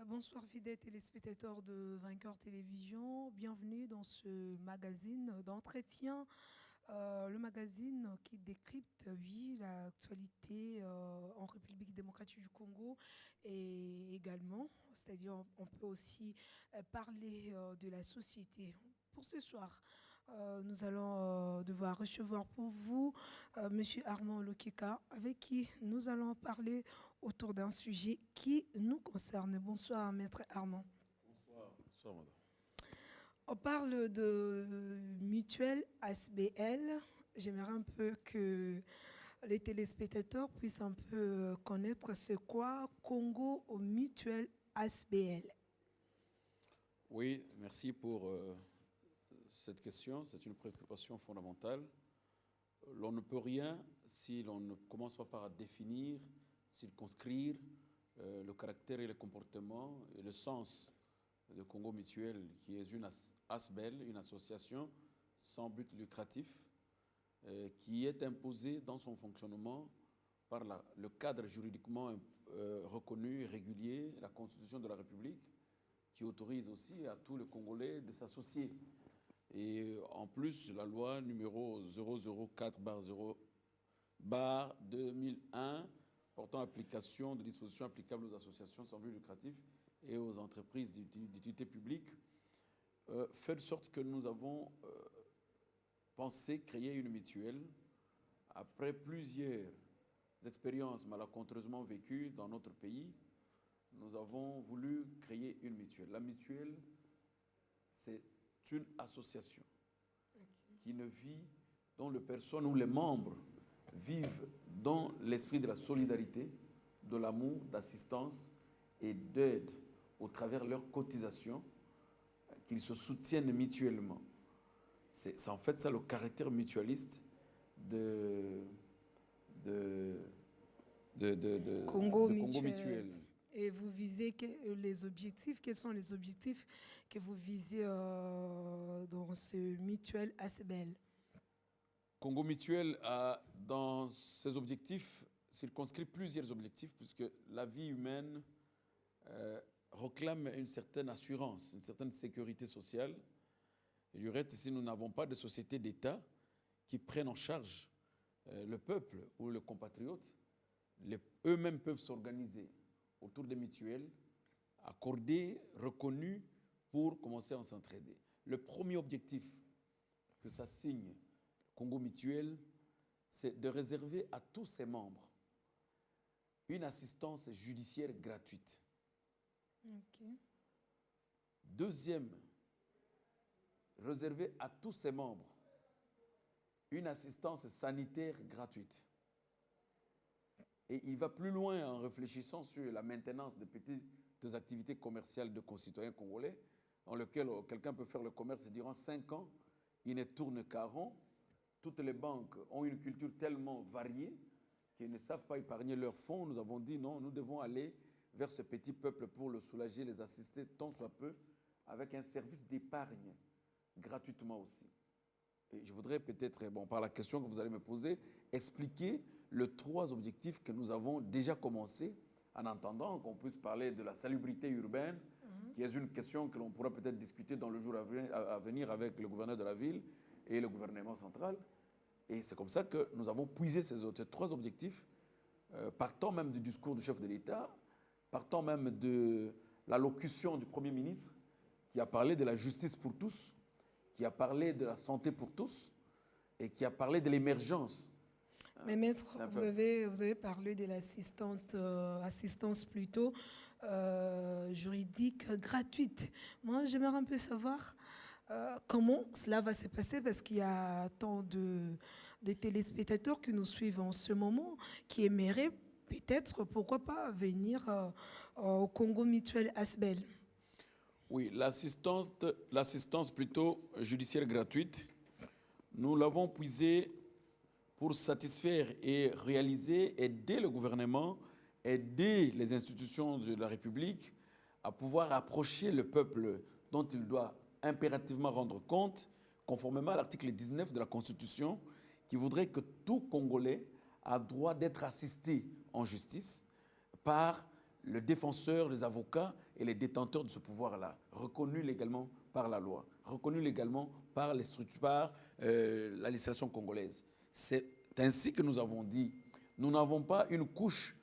Bonsoir fidèles téléspectateurs de Vainqueur Télévision, bienvenue dans ce magazine d'entretien, le magazine qui décrypte, oui, l'actualité en République démocratique du Congo et également, c'est-à-dire on peut aussi parler de la société. Pour ce soir, nous allons devoir recevoir pour vous Monsieur Armand Lokeka, avec qui nous allons parler autour d'un sujet qui nous concerne. Bonsoir, Maître Armand. Bonsoir. Bonsoir, madame. On parle de mutuelle ASBL. J'aimerais un peu que les téléspectateurs puissent un peu connaître c'est quoi Congo au mutuelle ASBL. Oui, merci pour cette question. C'est une préoccupation fondamentale. L'on ne peut rien si l'on ne commence pas par définir, circonscrire le caractère et le comportement et le sens de Congo Mutuel, qui est une ASBEL, une association sans but lucratif, qui est imposée dans son fonctionnement par le cadre juridiquement reconnu et régulier, la Constitution de la République, qui autorise aussi à tous les Congolais de s'associer. Et en plus, la loi numéro 004/2001 portant application de dispositions applicables aux associations sans but lucratif et aux entreprises d'utilité publique fait de sorte que nous avons pensé créer une mutuelle après plusieurs expériences malencontreusement vécues dans notre pays. Nous avons voulu créer une mutuelle. La mutuelle, c'est une association qui ne vit, dont les personnes ou les membres vivent dans l'esprit de la solidarité, de l'amour, d'assistance et d'aide au travers de leurs cotisations, qu'ils se soutiennent mutuellement. C'est en fait ça le caractère mutualiste de Congo Congo Mutuel. Mutuel. Et vous visez les objectifs, quels sont les objectifs que vous visez dans ce mutuel ASBL? Congo Mutuel a dans ses objectifs circonscrit plusieurs objectifs puisque la vie humaine réclame une certaine assurance, une certaine sécurité sociale. Et du reste, si nous n'avons pas de société d'État qui prennent en charge le peuple ou le compatriote, eux-mêmes peuvent s'organiser autour des mutuelles, accordées, reconnues, pour commencer à s'entraider. Le premier objectif que ça signe Congo Mutuel, c'est de réserver à tous ses membres une assistance judiciaire gratuite. Okay. Deuxième, réserver à tous ses membres une assistance sanitaire gratuite. Et il va plus loin en réfléchissant sur la maintenance des petites activités commerciales de concitoyens congolais, dans lesquelles quelqu'un peut faire le commerce durant 5 ans, il ne tourne qu'à rond. Toutes les banques ont une culture tellement variée qu'ils ne savent pas épargner leurs fonds. Nous avons dit non, nous devons aller vers ce petit peuple pour le soulager, les assister tant soit peu, avec un service d'épargne, gratuitement aussi. Et je voudrais peut-être, par la question que vous allez me poser, expliquer les 3 objectifs que nous avons déjà commencé, en entendant qu'on puisse parler de la salubrité urbaine, qui est une question que l'on pourra peut-être discuter dans le jour à venir avec le gouverneur de la ville et le gouvernement central. Et c'est comme ça que nous avons puisé ces 3 objectifs, partant même du discours du chef de l'État, partant même de l'allocution du Premier ministre, qui a parlé de la justice pour tous, qui a parlé de la santé pour tous et qui a parlé de l'émergence. Mais maître, vous avez parlé de l'assistance assistance plutôt juridique gratuite. Moi, j'aimerais un peu savoir comment cela va se passer parce qu'il y a tant de téléspectateurs que nous suivent en ce moment qui aimeraient peut-être, pourquoi pas, venir au Congo Mutuel ASBEL. Oui, l'assistance plutôt judiciaire gratuite, nous l'avons puisée pour satisfaire et réaliser, aider le gouvernement, aider les institutions de la République à pouvoir approcher le peuple dont il doit impérativement rendre compte, conformément à l'article 19 de la Constitution, qui voudrait que tout Congolais a droit d'être assisté en justice par le défenseur, les avocats et les détenteurs de ce pouvoir-là, reconnu légalement par la loi, reconnu légalement par les structures, par la législation congolaise. C'est ainsi que nous avons dit, nous n'avons pas une couche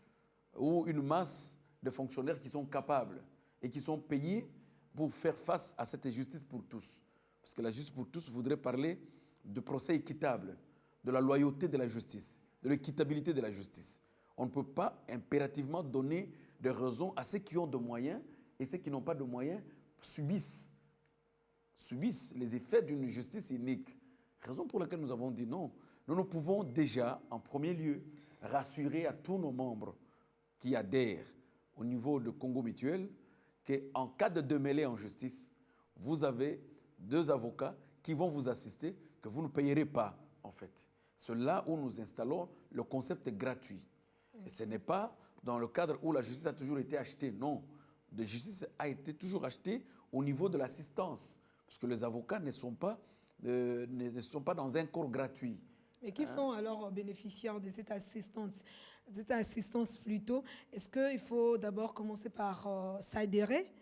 ou une masse de fonctionnaires qui sont capables et qui sont payés pour faire face à cette justice pour tous. Parce que la justice pour tous voudrait parler de procès équitable, de la loyauté de la justice, de l'équitabilité de la justice. On ne peut pas impérativement donner des raisons à ceux qui ont de moyens et ceux qui n'ont pas de moyens subissent les effets d'une justice inique. Raison pour laquelle nous avons dit non. Nous pouvons déjà, en premier lieu, rassurer à tous nos membres qui adhèrent au niveau de Congo Mutuel qu'en cas de démêlés en justice, vous avez 2 avocats qui vont vous assister, que vous ne payerez pas, en fait. C'est là où nous installons le concept gratuit. Et ce n'est pas dans le cadre où la justice a toujours été achetée, non. La justice a été toujours achetée au niveau de l'assistance, parce que les avocats ne sont pas dans un corps gratuit. Mais qui sont alors bénéficiaires de cette assistance plutôt? Est-ce qu'il faut d'abord commencer par s'adhérer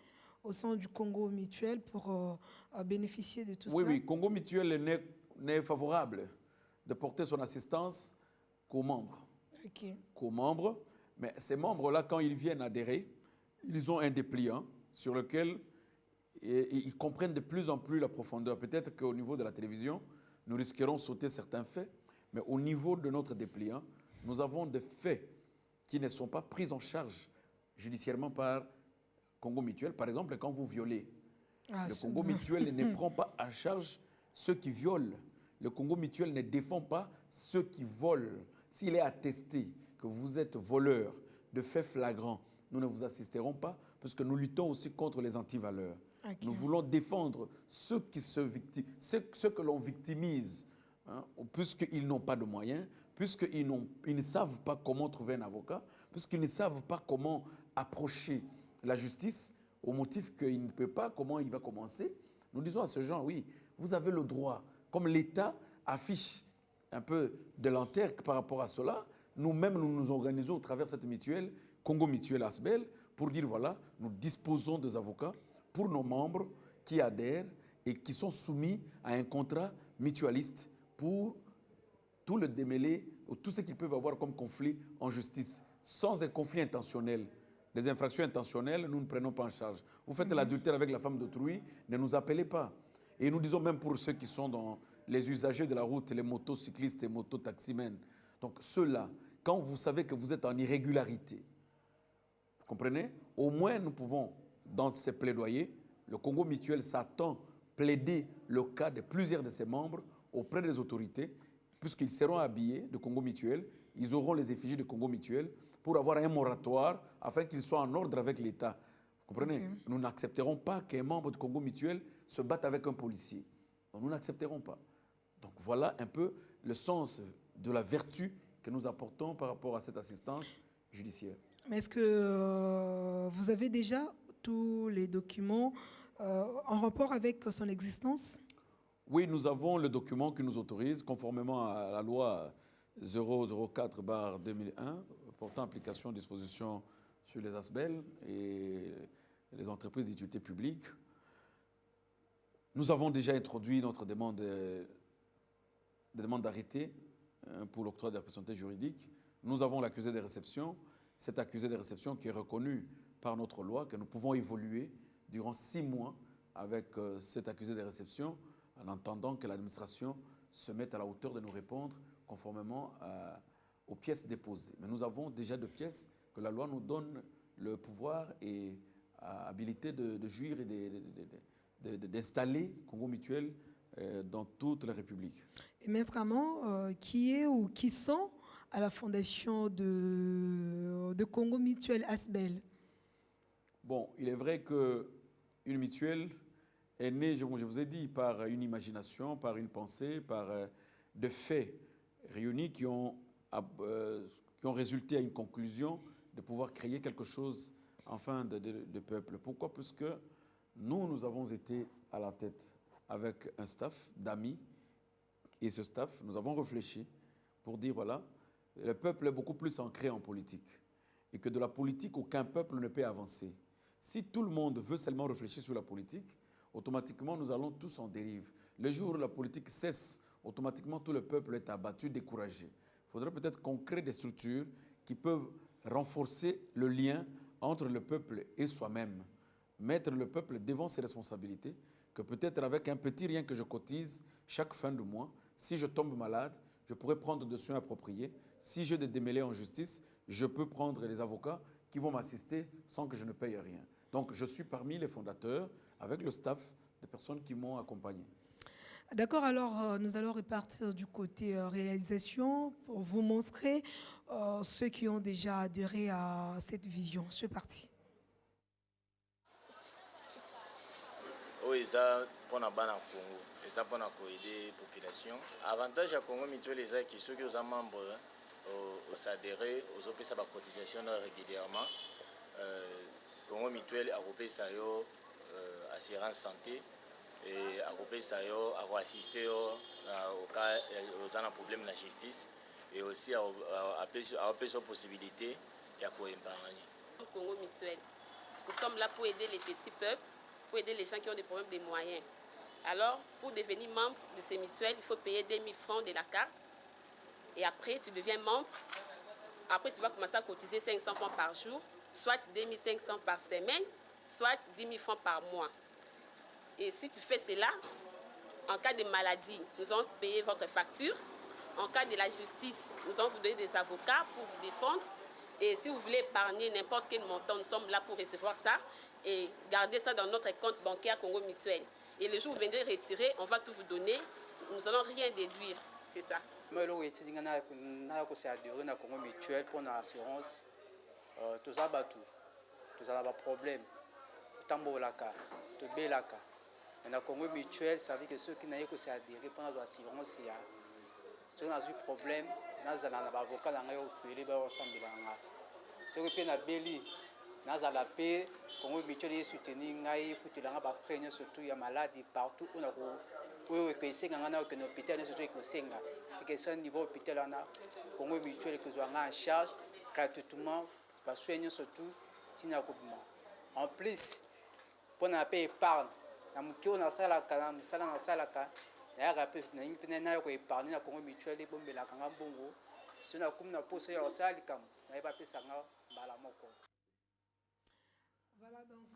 au sein du Congo Mutuel pour bénéficier de tout cela? Oui, Congo Mutuel n'est favorable de porter son assistance qu'aux membres. Okay. Qu'aux membres, mais ces membres-là, quand ils viennent adhérer, ils ont un dépliant sur lequel ils comprennent de plus en plus la profondeur. Peut-être qu'au niveau de la télévision, nous risquerons de sauter certains faits, mais au niveau de notre dépliant, nous avons des faits qui ne sont pas pris en charge judiciairement par Congo Mutuel. Par exemple, quand vous violez, le Congo Mutuel ne prend pas en charge ceux qui violent. Le Congo Mutuel ne défend pas ceux qui volent. S'il est attesté que vous êtes voleur de faits flagrants, nous ne vous assisterons pas parce que nous luttons aussi contre les antivaleurs. Okay. Nous voulons défendre ceux que l'on victimise, hein, puisqu'ils n'ont pas de moyens, puisqu'ils ne savent pas comment trouver un avocat, puisqu'ils ne savent pas comment approcher la justice, au motif qu'il ne peut pas, comment il va commencer. Nous disons à ce genre, oui, vous avez le droit. Comme l'État affiche un peu de lanterne par rapport à cela, nous-mêmes, nous nous organisons au travers de cette mutuelle, Congo Mutuel Asbel, pour dire, voilà, nous disposons des avocats pour nos membres qui adhèrent et qui sont soumis à un contrat mutualiste pour tout le démêlé ou tout ce qu'ils peuvent avoir comme conflit en justice, sans un conflit intentionnel. Les infractions intentionnelles, nous ne prenons pas en charge. Vous faites l'adultère avec la femme d'autrui, ne nous appelez pas. Et nous disons même pour ceux qui sont dans les usagers de la route, les motocyclistes et mototaximens. Donc ceux-là, quand vous savez que vous êtes en irrégularité, vous comprenez? Au moins nous pouvons, dans ces plaidoyers, le Congo Mutuel s'attend plaider le cas de plusieurs de ses membres auprès des autorités, puisqu'ils seront habillés de Congo Mutuel, ils auront les effigies de Congo Mutuel pour avoir un moratoire afin qu'ils soient en ordre avec l'État. Vous comprenez? Okay. Nous n'accepterons pas qu'un membre de Congo Mutuel se batte avec un policier. Donc, nous n'accepterons pas. Donc voilà un peu le sens de la vertu que nous apportons par rapport à cette assistance judiciaire. Mais est-ce que vous avez déjà tous les documents en rapport avec son existence? Oui, nous avons le document qui nous autorise, conformément à la loi 004/2001, portant application de dispositions sur les ASBEL et les entreprises d'utilité publique. Nous avons déjà introduit notre demande d'arrêté pour l'octroi de la personnalité juridique. Nous avons l'accusé de réception. Cet accusé de réception qui est reconnu par notre loi, que nous pouvons évoluer durant 6 mois avec cet accusé de réception, en attendant que l'administration se mette à la hauteur de nous répondre conformément aux pièces déposées. Mais nous avons déjà 2 pièces que la loi nous donne le pouvoir et habilité de jouir et d'installer Congo Mutuel dans toute la République. Et Maître Amand, qui est ou qui sont à la fondation de Congo Mutuel Asbel? Bon, il est vrai qu'une mutuelle est née, je vous ai dit, par une imagination, par une pensée, par des faits réunis qui ont résulté à une conclusion de pouvoir créer quelque chose, enfin, de peuple. Pourquoi? Parce que nous avons été à la tête avec un staff d'amis, et ce staff, nous avons réfléchi pour dire, voilà, le peuple est beaucoup plus ancré en politique. et que de la politique, aucun peuple ne peut avancer. Si tout le monde veut seulement réfléchir sur la politique, automatiquement, nous allons tous en dérive. Le jour où la politique cesse, automatiquement, tout le peuple est abattu, découragé. Il faudrait peut-être qu'on crée des structures qui peuvent renforcer le lien entre le peuple et soi-même. Mettre le peuple devant ses responsabilités, que peut-être avec un petit rien que je cotise chaque fin du mois, si je tombe malade, je pourrais prendre des soins appropriés. Si j'ai des démêlés en justice, je peux prendre les avocats qui vont m'assister sans que je ne paye rien. Donc, je suis parmi les fondateurs, avec le staff, des personnes qui m'ont accompagné. D'accord, alors nous allons repartir du côté réalisation pour vous montrer ceux qui ont déjà adhéré à cette vision. C'est parti. Oui, ça pour la Congo, et ça pour aider la population. Avantage à Congo Mutuel, c'est que ceux qui sont membres au SADRE, aux OP, ça va cotisation régulièrement. Congo Mutuel a repris ça assurance santé et a repris ça a assisté au cas aux un problème de la justice et aussi a la possibilité de épargner. Congo Mutuel, nous sommes là pour aider les petits peuples, pour aider les gens qui ont des problèmes de moyens. Alors, pour devenir membre de ces mutuelles, il faut payer 2 000 francs de la carte. Et après, tu deviens membre. Après, tu vas commencer à cotiser 500 francs par jour, soit 2 500 par semaine, soit 10 000 francs par mois. Et si tu fais cela, en cas de maladie, nous allons payer votre facture. En cas de la justice, nous allons vous donner des avocats pour vous défendre. Et si vous voulez épargner n'importe quel montant, nous sommes là pour recevoir ça et garder ça dans notre compte bancaire Congo Mutuel. Et le jour où vous venez retirer, on va tout vous donner. Nous n'allons rien déduire. C'est ça. Moi, je suis adhéré à Congo Mutuel pour l'assurance. Tous les problèmes. Tambolaka, Tobelaka. Et Congo Mutuel, ça veut dire que ceux qui n'ont pas adhéré pour l'assurance, ceux qui ont eu problème, nous avons un avocat qui a ceux qui ont Beli, nous avons paix, Congo Mutuel soutenu, nous avons fait surtout il y a maladie partout où nous avons essayé de faire un hôpital, que ce niveau hôpital, Congo Mutuel que nous avons en charge gratuitement, pour soigner surtout. En plus, pour ne pas épargner, nous avons fait la Voilà, donc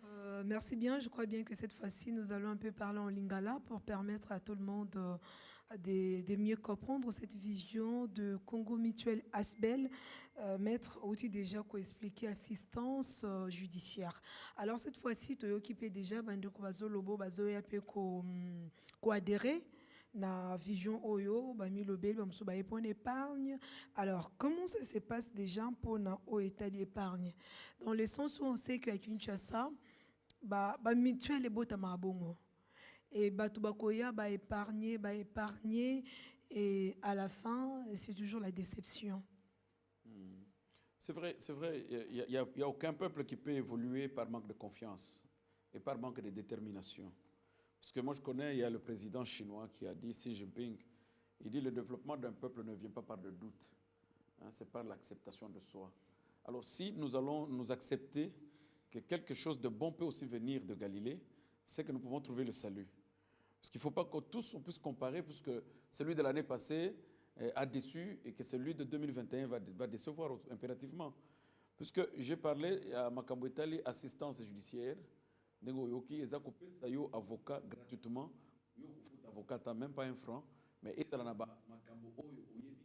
merci bien. Je crois bien que cette fois-ci, nous allons un peu parler en lingala pour permettre à tout le monde de mieux comprendre cette vision de Congo Mutuel Asbel, Maître Outi déjà qui expliqué assistance judiciaire. Alors cette fois-ci, tu as occupé déjà Bandeko Bazo Lobo Bazo Yape ko adhéré na vision Oyo, Bami Lobel, Bamso Baye pour l'épargne. Alors comment ça se passe déjà pour na au état d'épargne? Dans le sens où on sait qu'à Kinshasa, ba mutuel est beau tamabongo. Et Batubakoya va épargner, et à la fin, c'est toujours la déception. C'est vrai, il n'y a aucun peuple qui peut évoluer par manque de confiance et par manque de détermination. Parce que moi je connais, il y a le président chinois qui a dit, Xi Jinping, il dit le développement d'un peuple ne vient pas par le doute, c'est par l'acceptation de soi. Alors si nous allons nous accepter que quelque chose de bon peut aussi venir de Galilée, c'est que nous pouvons trouver le salut. Parce qu'il ne faut pas que tous on puisse comparer, puisque celui de l'année passée a déçu et que celui de 2021 va décevoir impérativement. Puisque j'ai parlé à Makambo Itali, assistance judiciaire, Yoki, ils ont coupé ça avocat gratuitement, avocat même pas un franc, mais ils ont Makambo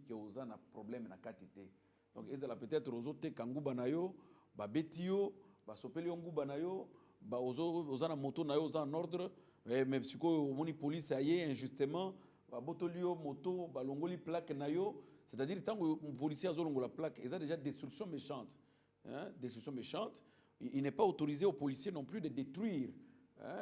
qui ont un problème na katité. Donc ils ont peut-être aux autres kanguba na yo, ba betio, ba sopeli nguba na yo, ba aux ana moto na yo en ordre. Mais si la police a injustement, botolio moto, balongoli plaque nayo, c'est-à-dire tant que le policier a la plaque, ils ont déjà destruction méchante. Destruction méchante. Il n'est pas autorisé aux policiers non plus de détruire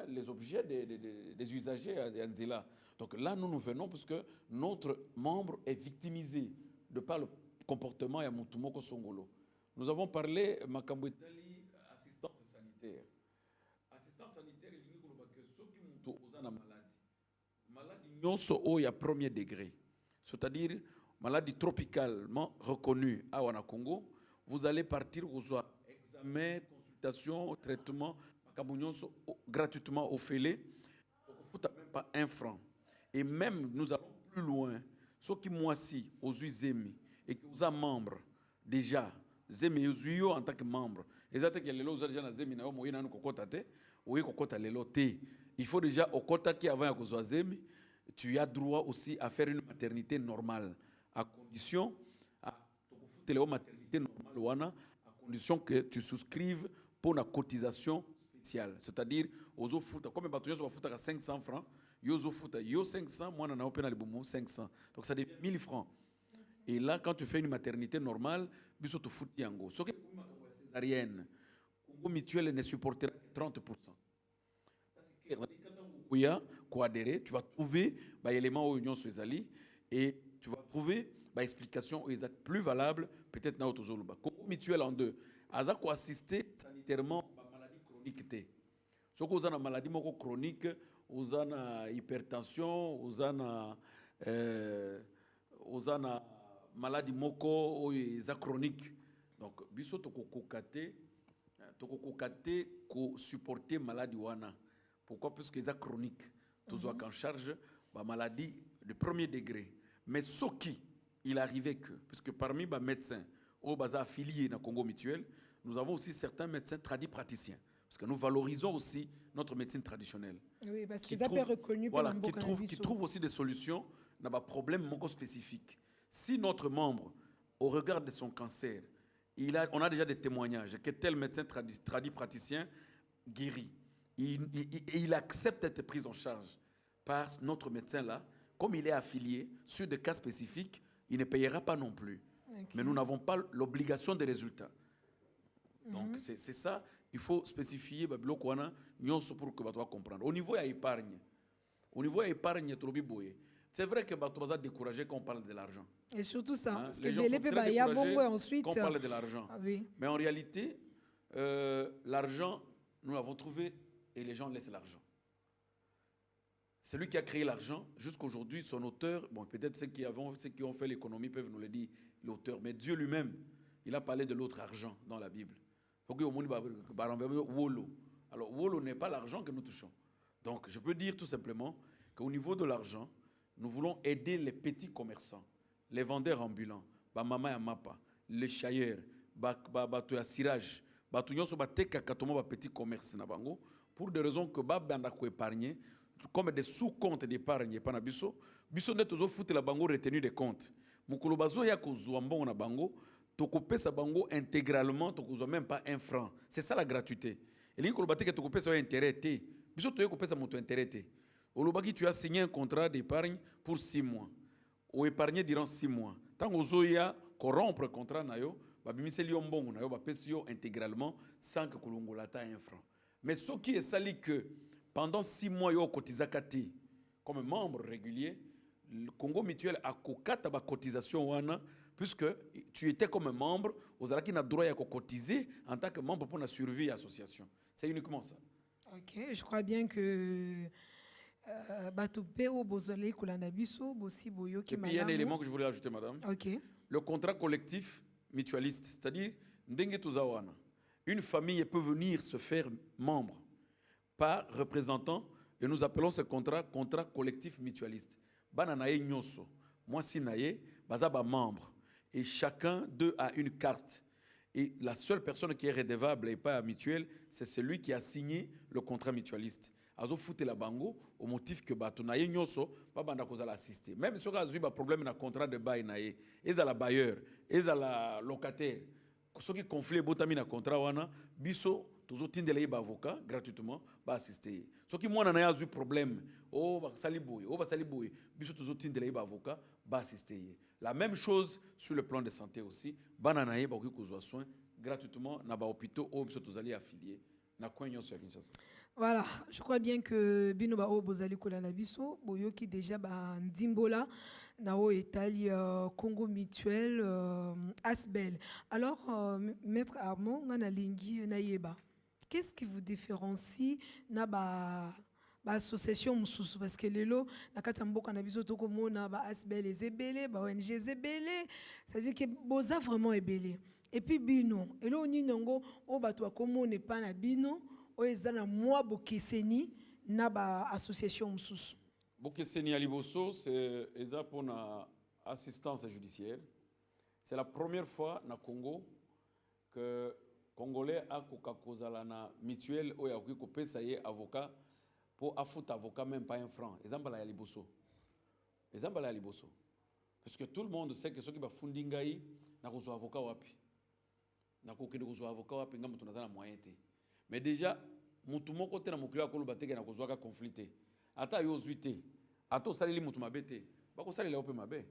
les objets des usagers à Nzela. Donc là, nous venons parce que notre membre est victimisé de par le comportement de Moutoumoko Songolo. Nous avons parlé, Makambo Itali, assistance sanitaire. Assistance sanitaire, il dit que ceux qui ont la maladie nyonso o ya premier degré, c'est-à-dire maladie tropicalement reconnue à Wana Congo, vous allez partir aux examen, consultation, traitement, gratuitement au Félé. Donc, il ne faut même pas 1 franc. Et même, nous allons plus loin. Ceux qui moissent aux Zemi et qui sont membres déjà, Zemi en tant que membre. Il faut déjà au quota qui avant à Zemi, tu as droit aussi à faire une maternité normale, à condition maternité normale, à condition que tu souscrives pour une cotisation spéciale. C'est-à-dire, aux autres, comme les gens à 500 francs, yo 500, moi, on a 500. Donc, ça devient 1000 francs. Et là, quand tu fais une maternité normale, tu te fous de yango. Ce qui est césarienne, Congo Mutuel ne supportera que 30%. C'est clair. Tu vas trouver l'élément où l'union se allie et tu vas trouver explication plus valable peut-être dans autre chose. Congo Mutuel en deux. Aza ko assister sanitairement à maladie chronique. Si vous avez une maladie chronique, vous avez une hypertension, vous avez une maladie chronique. Donc, biso to kokate ko supporter maladie wana. Pourquoi? Parce que c'est chronique. Tous en charge la maladie de premier degré. Mais ce qui il arrivait que, puisque parmi les médecins au bazar affiliés dans Congo Mutuel, nous avons aussi certains médecins praticiens. Parce que nous valorisons aussi notre médecine traditionnelle. Oui, parce qu'ils sont reconnus pour qui trouvent aussi des solutions dans des problèmes spécifiques. Si notre membre, au regard de son cancer, on a déjà des témoignages que tel médecin praticien guérit, il accepte d'être pris en charge par notre médecin-là, comme il est affilié sur des cas spécifiques, il ne payera pas non plus. Okay. Mais nous n'avons pas l'obligation des résultats. Donc, c'est ça, il faut spécifier pour que tu comprendre. Au niveau de l'épargne, c'est vrai que tu vas décourager quand on parle de l'argent. Et surtout ça, parce que ensuite quand on parle de l'argent. Ah, oui. Mais en réalité, l'argent, nous l'avons trouvé et les gens laissent l'argent. Celui qui a créé l'argent, jusqu'aujourd'hui, son auteur, bon, peut-être ceux qui ont fait l'économie peuvent nous le dire, l'auteur, mais Dieu lui-même, il a parlé de l'autre argent dans la Bible. Alors, Wolo n'est pas l'argent que nous touchons. Donc, je peux dire tout simplement qu'au niveau de l'argent, nous voulons aider les petits commerçants, les vendeurs ambulants, mama et mapa, les chailleurs, les cirage, les petits commerces, pour des raisons que nous épargner, comme des sous-comptes d'épargne pana biso ne tozo foutre la bango retenu des comptes mukolo bazo ya kozwa mbongo na bango tokopesa bango intégralement tokozwa même pas 1 franc. C'est ça la gratuité. Et li kolobate que tokopesa intérêt té biso toye kopesa moto intérêt té olobaki tu as signé un contrat d'épargne pour 6 mois ou épargner durant 6 mois tant ozoya corrompre contrat na yo babimiseli yo mbongo na yo bapesi yo intégralement sans que kolongolata 1 franc. Mais ce qui est sali que pendant 6 mois, yo cotisakati comme membre régulier, le Congo Mutuel a kokata ba cotisation wana puisque tu étais comme membre, aux alaki na droit à cotiser en tant que membre pour la survie de l'association. C'est uniquement ça. OK, je crois bien que bato peo bozole kolanda biso bosi boyo ki malamu. Et puis il y a un élément que je voulais ajouter madame. OK. Le contrat collectif mutualiste, c'est-à-dire ndenge tozawana. Une famille peut venir se faire membre par représentant, et nous appelons ce contrat collectif mutualiste. Bananaye nyonso, moi si naye, bazaba membre, et chacun d'eux a une carte. Et la seule personne qui est redevable et pas mutuelle, c'est celui qui a signé le contrat mutualiste. Azo foute la bango au motif que batonaye nyonso pas banda kozala assister. Même si on a eu un problème dans le contrat de bail naye, ils à la bailleur, ils à la locataire. Ceux qui conflient botami na contrat wana, biso toujours tindele ba avocat gratuitement ba assister. Ceux qui moi na eu problème, ba saliboy, biso toujours tindele ba avocat ba assister. La même chose sur le plan de santé aussi, bananaye ba ko kozwa soin gratuitement na ba hôpitaux au biso tozali affiliés na koinyo sur Kinshasa. Voilà, je crois bien que bino ba o bozali kolanda biso boyoki déjà ba ndimbola Nao Etali Congo Mutuel Asbel. Alors maître Armand ngana lingi na yeba. Qu'est-ce qui vous différencie na ba association mususu parce que lelo na kati mboka na biso toko mona ba Asbel ezebele ba ONG ezebele, c'est-à-dire que boza vraiment ebele. Et puis bino, et là on y nango o batwa komo ne pas na bino, o ezana moi bokeseni na ba association mususu. Bokeseni Aliboso, c'est pour une assistance judiciaire. C'est la première fois na Congo que Congolais a kozala na mutuelle ou ya kopesa ye avocat pour affouter avocat même pas un franc. Ezambala ya Liboso. Ezambala ya Liboso. Parce que tout le monde sait que ceux qui ba fundingai na kozwa avocat wapi. Na kokende kozwa avocat wapi ngamu tunazana moyen te. Mais déjà mutu moko te na mokili akolo bateke na kozwa ka conflicté. Ata yo zuité. Ato saleli mutu mabete. Bako saleli ope mabe.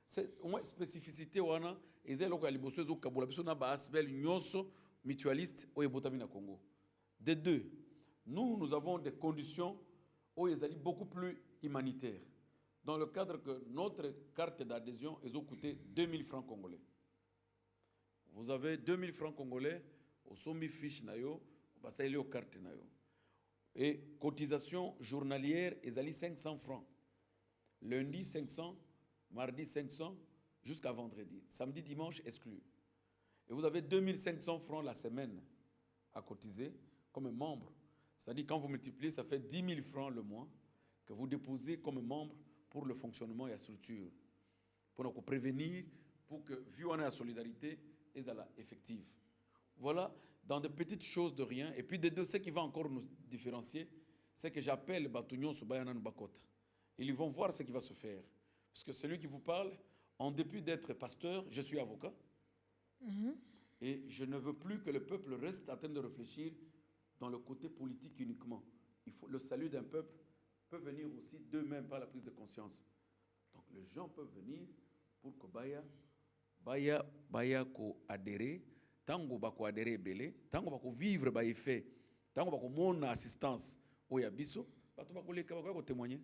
C'est au moins spécificité wana ezelo ko ya Liboso ezo kabola biso na ba asbel nyonso mutualiste au Ebotami na Congo. De deux, nous avons des conditions où ils allaient beaucoup plus humanitaires. Dans le cadre que notre carte d'adhésion a coûté 2000 francs congolais. Vous avez 2000 francs congolais au sommi fiche nayo, ça est au carte nayo. Et cotisation journalière, ils allaient 500 francs. Lundi 500, mardi 500, jusqu'à vendredi. Samedi, dimanche exclu. Et vous avez 2500 francs la semaine à cotiser comme membre. C'est-à-dire quand vous multipliez, ça fait 10 000 francs le mois que vous déposez comme membre pour le fonctionnement et la structure. Pour nous prévenir, pour que, vu qu'on a la solidarité, elle soit effective. Voilà, dans de petites choses de rien. Et puis de deux, ce qui va encore nous différencier, c'est que j'appelle Batugnon Soubayanan Bakota. Ils vont voir ce qui va se faire. Parce que celui qui vous parle, en dépit d'être pasteur, je suis avocat. Et je ne veux plus que le peuple reste en train de réfléchir dans le côté politique uniquement. Le salut d'un peuple peut venir aussi d'eux-mêmes par la prise de conscience. Donc les gens peuvent venir pour que baya ko adhérer, tango bako adhérer belé, tango bako vivre ba effet, tango bako mon assistance au yabiso, bato bako leka bako témoigner.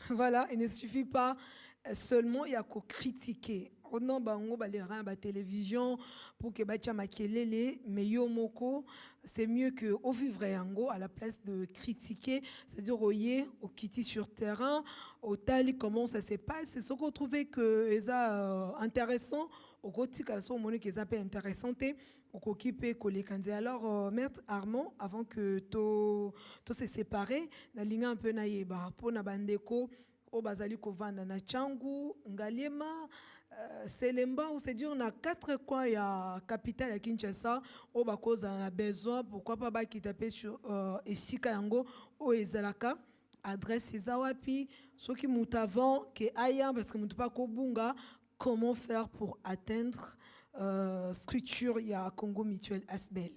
Voilà, il ne suffit pas seulement il y a qu'à critiquer. On bango balera ba télévision pour que bacha makelele mais yo moko c'est mieux que au vivre yango à la place de critiquer, c'est-à-dire au quitter sur terrain, au tali comment ça se passe, c'est ce qu'on trouvait que ça intéressant au côté qu'elles sont monnaie qui est pas intéressante au coquipé collègue. Alors maître Armand avant que to se séparer na linga un peu na yeba pour na bandeko au bazali kovanda na changu ngaliema Selemba, on s'est dit on a 4 coins, il y a capitale à Kinshasa, au cause on a besoin, pourquoi pas qui taper sur Esika Yango, au Ezalaka, adresse Ezawapi, ceux qui montent avant, qui ailleurs, parce que nous ne pas Kobunga, comment faire pour atteindre structure, il y a Congo Mutuel Asbel.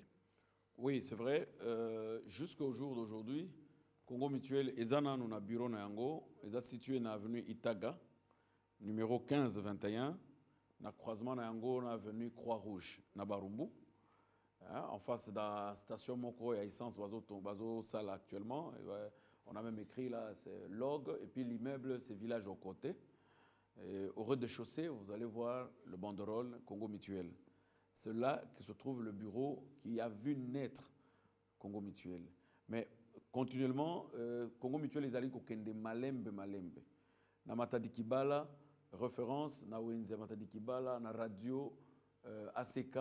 Oui, c'est vrai, jusqu'au jour d'aujourd'hui, Congo Mutuel, Ezana, nous avons un bureau na Yango, Eza situé dans l'avenue Itaga, numéro 15-21, na croisement na Yango, na avenue Croix-Rouge, na Barumbu. En face de la station Moko, il y a essence bazo salle actuellement. On a même écrit là, c'est log, et puis l'immeuble, c'est village au côté. Et au rez-de-chaussée, vous allez voir le banderole Congo Mutuel. C'est là que se trouve le bureau qui a vu naître Congo Mutuel. Mais continuellement, Congo Mutuel, ils allaient kokende malembe. Na Matadi Kibala, référence, na Wenze Matadi Kibala, na radio ACK.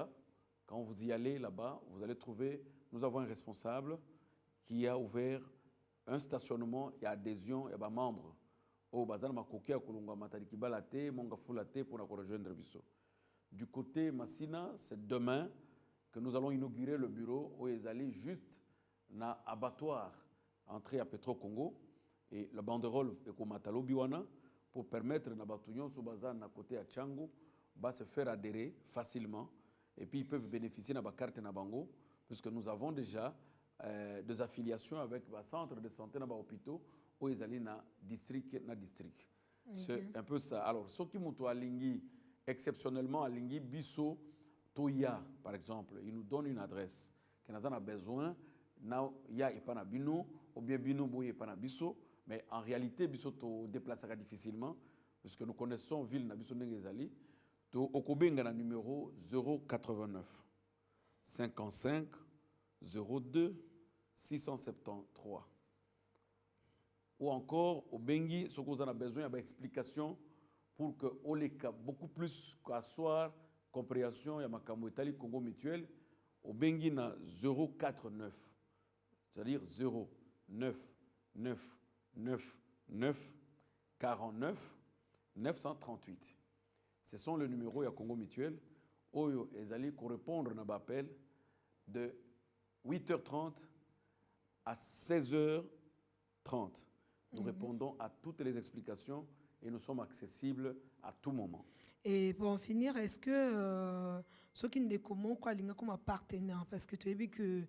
Quand vous y allez là-bas, vous allez trouver, nous avons un responsable qui a ouvert un stationnement et adhésion et membres. Au bazar makoki à Kolonga Matadi Kibala te, monga fula te pour nous rejoindre biso. Du côté Massina, c'est demain que nous allons inaugurer le bureau où ils allaient juste na abattoir entrer à Petro Congo et le banderole est Matalo Biwana pour permettre na batouillon sous bazar na côté à Tchango va se faire adhérer facilement et puis ils peuvent bénéficier de la carte na bango puisque nous avons déjà des affiliations avec le centre de santé dans les hôpitaux où ils allaient na district. C'est un peu ça. Alors ceux qui m'ont aligné exceptionnellement à Lingui Bisso Toya par exemple, ils nous donnent une adresse que nous avons besoin. Il y a pas na bino ou bien bino boye pas na biso, mais en réalité biso to déplacera difficilement parce que nous connaissons ville na biso ndengezali to okobenga na numéro 089 55 02 673 ou encore au bengi ce que vous en avez besoin il y a une explication pour que oleka beaucoup plus qu'à soir compréhension ya makambo etali Congo Mutuel au bengi na 049, c'est-à-dire 0 9 9 9 9 49 938. Ce sont les numéros ya Congo Mutuel oyo ezali correspondre na bappel de 8h30 à 16h30. Nous répondons à toutes les explications et nous sommes accessibles à tout moment. Et pour en finir, est-ce que ceux qui ne comment quoi linga comme partenaire parce que tu as vu que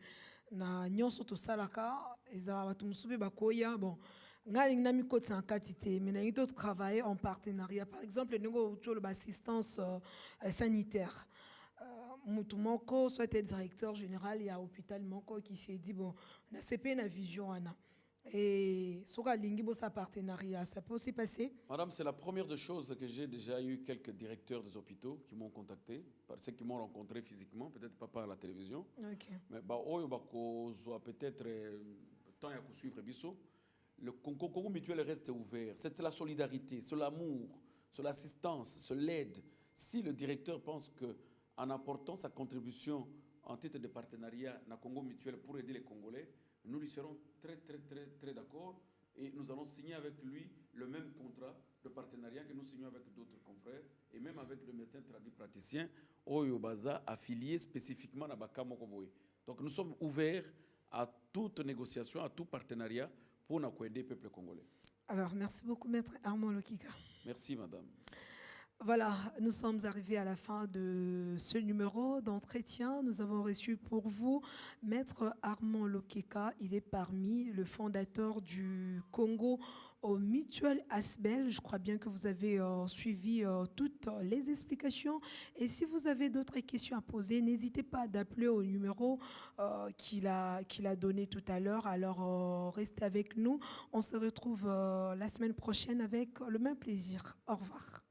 na nyonso to salaka ezala batu musubi bakoya bon ngali na mi côté en quantité mais na d'autres travailler en partenariat par exemple nous autour de l'assistance sanitaire mutu moko soit directeur général il y a hôpital moko qui s'est dit bon na CP na vision ana. Et Soka Lingibo, sa partenariat, ça peut aussi passer? Madame, c'est la première des choses que j'ai déjà eu quelques directeurs des hôpitaux qui m'ont contacté, par ceux qui m'ont rencontré physiquement, peut-être pas par la télévision. Okay. Mais peut-être temps à suivre Bisso. Le Congo Mutuel reste ouvert. C'est la solidarité, c'est l'amour, c'est l'assistance, c'est l'aide. Si le directeur pense qu'en apportant sa contribution en titre de partenariat dans Congo Mutuel pour aider les Congolais, nous lui serons très d'accord et nous allons signer avec lui le même contrat de partenariat que nous signons avec d'autres confrères et même avec le médecin traduit praticien Oyo Baza affilié spécifiquement à Bakamo Koboé. Donc nous sommes ouverts à toute négociation, à tout partenariat pour nous aider le peuple congolais. Alors merci beaucoup Maître Armand Lokika. Merci madame. Voilà, nous sommes arrivés à la fin de ce numéro d'entretien. Nous avons reçu pour vous Maître Armand Lokika. Il est parmi le fondateur du Congo au Mutuel Asbel. Je crois bien que vous avez suivi toutes les explications. Et si vous avez d'autres questions à poser, n'hésitez pas d'appeler au numéro qu'il a donné tout à l'heure. Alors restez avec nous. On se retrouve la semaine prochaine avec le même plaisir. Au revoir.